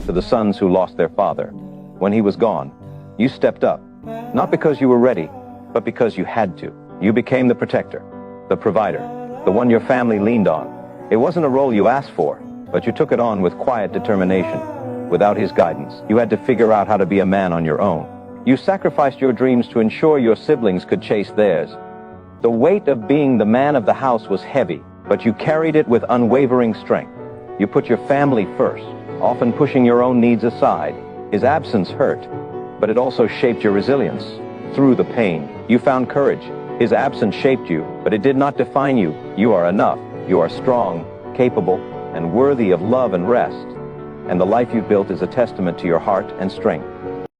to the sons who lost their father. When he was gone, you stepped up, not because you were ready, but because you had to. You became the protector, the provider, the one your family leaned on. It wasn't a role you asked for, but you took it on with quiet determination. Without his guidance, you had to figure out how to be a man on your own. You sacrificed your dreams to ensure your siblings could chase theirs. The weight of being the man of the house was heavy, but you carried it with unwavering strength. You put your family first, often pushing your own needs aside. His absence hurt, but it also shaped your resilience. Through the pain, you found courage. His absence shaped you, but it did not define you. You are enough. You are strong, capable, and worthy of love and rest. And the life you've built is a testament to your heart and strength.